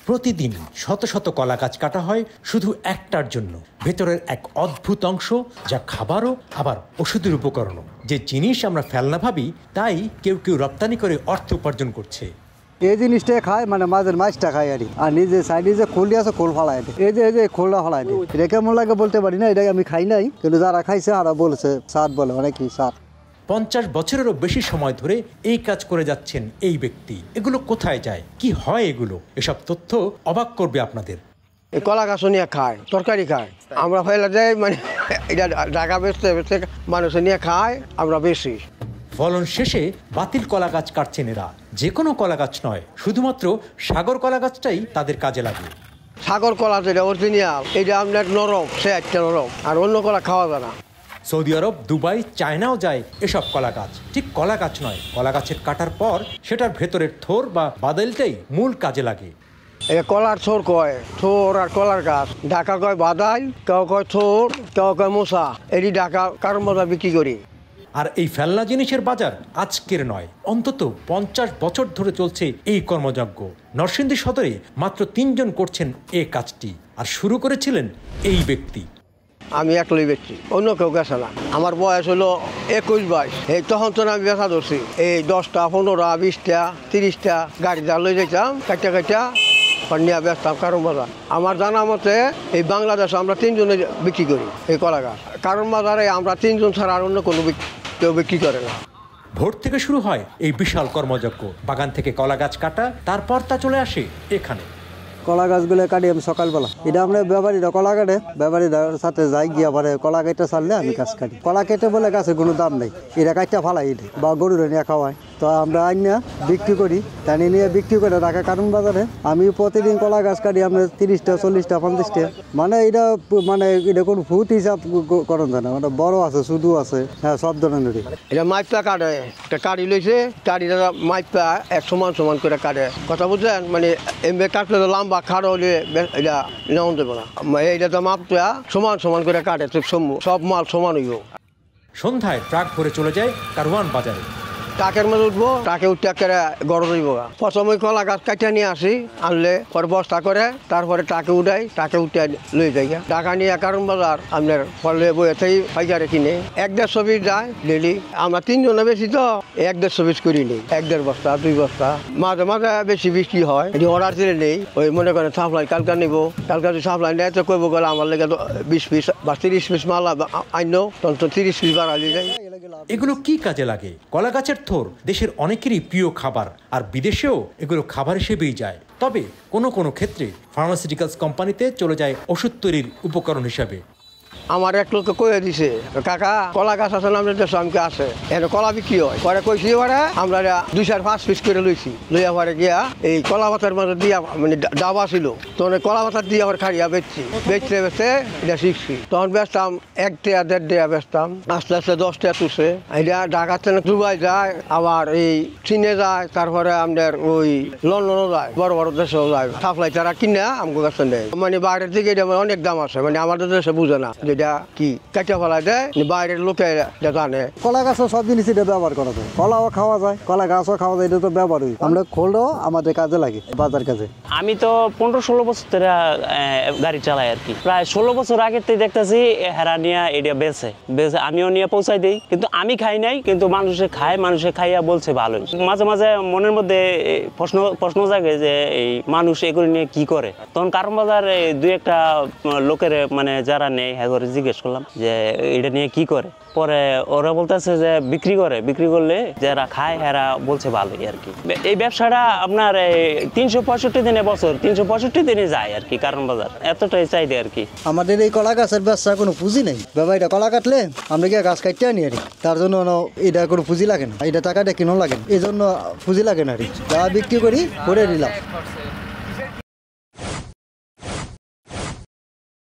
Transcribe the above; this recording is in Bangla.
প্রতিদিন শত শত কলা গাছ কাটা হয় শুধু একটার জন্য, ভেতরের এক অদ্ভুত অংশ যা খাবারও আবার ওষুধের উপকরণও। যে জিনিস আমরা ফেলনা ভাবি তাই কেউ কেউ রপ্তানি করে অর্থ উপার্জন করছে। এই জিনিসটা খায় মানে মাছের মাছটা খায় আর নিজে সাইডে যে খোলটি আছে খোল ফালাই দেয়, এই যে খোলটা ফালাই দেয়। এটা কেমন লাগে বলতে পারি না, এটা আমি খাই নাই, কিন্তু যারা খাইছে আর বলেছে স্বাদ, বলে অনেকই স্বাদ। 50 বছরেরও বেশি সময় ধরে এই কাজ করে যাচ্ছেন এই ব্যক্তি। এগুলো কোথায় যায়, কি হয় এগুলো, এসব তথ্য অবাক করবে আপনাদের। এই কলা গাছ নিয়ে খায়, তরকারি খায়, আমরা ফেলে দেয়, মানে এটা ঢাকা বেচতে বেচতে মানুষ নিয়ে খায়, আমরা বেশি। ফলন শেষে বাতিল কলা গাছ কাটছেন এরা। যে কোনো কলা গাছ নয়, শুধুমাত্র সাগর কলা গাছটাই তাদের কাজে লাগে। সাগর কলা যেটা অরিজিনাল, এটা আপনার নরম, সে একটা নরম, আর অন্য কলা খাওয়া যায় না। সৌদি আরব, দুবাই, চায়নাও যায় এসব কলা গাছ। ঠিক কলা গাছ নয়, কলা গাছের কাটার পর সেটার ভেতরের থোর বা বাদাইলটাই মূল কাজে লাগে। কলার থোর কয়, থোর আর কলার গাছ। ঢাকা কয় বাদাইল, কেউ কয় থোর, কেউ কয় মশা। এটি ঢাকা কারণ বাজার বিক্রি করি। আর এই ফেলনা জিনিসের বাজার আজকের নয়, অন্তত 50 বছর ধরে চলছে এই কর্মযজ্ঞ। নরসিংদী সদরে মাত্র 3 জন করছেন এই কাজটি, আর শুরু করেছিলেন এই ব্যক্তি। আমি একলাই বেচছি, অন্য কেউ গেছে না। আমার বয়স হলো 21-22। এই তখন তো আমি বেচা ধরছি, এই 10টা 15টা 20টা 30টা গাড়ি যা লই যেতাম, কাটা নিয়ে বেচতাম কারণ বাজার। আমার জানা মতে এই বাংলাদেশে আমরা 3 জনে বিক্রি করি এই কলা গাছ। কারণ বাজারে আমরা 3 জন ছাড়া আর অন্য কোনো কেউ বিক্রি করে না। ভোর থেকে শুরু হয় এই বিশাল কর্মযজ্ঞ। বাগান থেকে কলা গাছ কাটা, তারপর তা চলে আসে এখানে। কলা গাছগুলো কাটি আমি সকালবেলা, এটা আমরা ব্যাপারীরা কলা কাটে, ব্যাপারীদের সাথে যাই গিয়া পরে কলা কেটে ছাড়লে আমি গাছ কাটি। কলা কেটে বলে গাছের কোনো দাম নেই, এটা কাটটা ফালাই এটা বা গরুরে নিয়ে খাওয়াই। তো আমরা আইনা বিক্রি করি, টানি নিয়ে বিক্রি করে ঢাকা কারণ বাজারে। আমি প্রতিদিন কলা গাছ কাটি আমরা 30টা 40টা 50টা, মানে এটা কোনো ফুট হিসাব করেন যায় না, মানে বড় আছে, শুধু আছে, হ্যাঁ সব ধরনের। এটা মাইপা কাটে, একটা কাটি লইছে, কাটিটা মাইপা এক সমান করে কাটে। কথা বুঝছেন, মানে এমনি কাটলে তো লম্বা খাড়ো হলে এটা নেওয়া দেবো না। এইটা তো মাপটা সমান করে কাটে, সব মাল সমান হইব। সন্ধ্যায় ট্রাক ভরে চলে যায় কারওয়ান বাজারে। টাকের মধ্যে উঠবো, টাকে উঠতে একেবারে গরম হইব। প্রথমে কলা গাছ কাটিয়ে নিয়ে আসি, আনলে পরে বস্তা করে, তারপরে টাকে উঠাই, টাকে উঠে লই যাই ঢাকা নিয়ে কারণ বাজার আপনার ফলে বইতেই পাইকারে কিনে 1-1.5 পিস যায় ডেলি। আমরা 3 জনে বেশি তো 1-1.5 পিস করি নি, 1-1.5 বস্তা 2 বস্তা। মাঝে মাঝে বেশি বিক্রি হয়, এটি অর্ডার দিলে নেই। ওই মনে করেন সাপ্লাই কালকা নিবো, কালকা যদি সাপ্লাই নেয় তো করবো গেলে আমার লেগে 20 পিস বা 30 পিস মাল আইন, তখন তো 30 পিস বাড়ালি যায়। এগুলো কি কাজে লাগে? কলা গাছের থোর দেশের অনেকেরই প্রিয় খাবার, আর বিদেশেও এগুলো খাবার হিসেবেই যায়। তবে কোনো কোনো ক্ষেত্রে ফার্মাসিউটিক্যালস কোম্পানিতে চলে যায় ওষুধ তৈরির উপকরণ হিসাবে। আমার এক লোককে কয়ে দিছে, কাকা কলা গাছ আছে না আমাদের দেশে, আমি আছে এখানে কলা বিক্রি হয়। পরে কইছি, পরে আমরা 2-5 পিস করে লইছি, লইয়া পরে গিয়া এই কলা পাতার মধ্যে দিয়া, মানে ডাবা ছিল তো কলা পাতার দিয়ে আবার খাইয়া বেচছি। বেচতে এটা শিখছি। তখন বেচতাম 1 টাকা 1.5 টাকা বেচতাম, আস্তে আস্তে 10 টাকা তুলছে। এটা ঢাকা থেকে দুবাই যায়, আবার এই চীনে যায়, তারপরে আমাদের ওই লন্ডনও যায়, বড় বড় দেশেও যায়। সাপ্লাই তারা কিনে আমাকে কাছে নেয়। মানে বাইরের দিকে এটা অনেক দাম আছে, মানে আমাদের দেশে বুঝে না যেটা কি কাঁচা ফলা দেয়, বাইরের লোকে জানে। কলা গাছও সব জিনিস এটা ব্যবহার করা যায়, কলাও খাওয়া যায়, কলা গাছও খাওয়া যায়, এটা তো ব্যবহার হয়। আমরা খোলও আমাদের কাজে লাগে, বাজার কাজে। আমি তো 15-16 বছর ধরে গাড়ি চালাই আর কি। প্রায় 16 বছর আগে থেকে দেখতেছি হেরা নিয়ে এটা বেছে আমিও নিয়ে পৌঁছাই দিই, কিন্তু আমি খাই নাই, কিন্তু মানুষে খায়, মানুষে খাইয়া বলছে ভালোই। মাঝে মাঝে মনের মধ্যে প্রশ্ন জাগে যে এই মানুষ এগুলো নিয়ে কি করে। তখন কারণ বাজার 2-1টা লোকের মানে যারা নেই হ্যাঁ জিজ্ঞেস করলাম যে এটা নিয়ে কি করে। পরে ওরা বলতেছে যে বিক্রি করলে যারা খায় এরা বলছে ভালোই আর কি। এই ব্যবসাটা আপনার 365 দিনে বছর 365 দিনে যায় আর কি, কারণ বাজার এতটাই চাইদে আর কি। আমাদের এই কলা গাছের ব্যবসা কোনো পুঁজি নেই, এটা কলা কাটলে আমরা গিয়ে গাছ কাটতে আনি আর তার জন্য এটা কোনো পুঁজি লাগে না, এটা টাকাটা কিনো লাগে না, এই জন্য পুঁজি লাগে না আর যা বিক্রি করি করে নিলাম।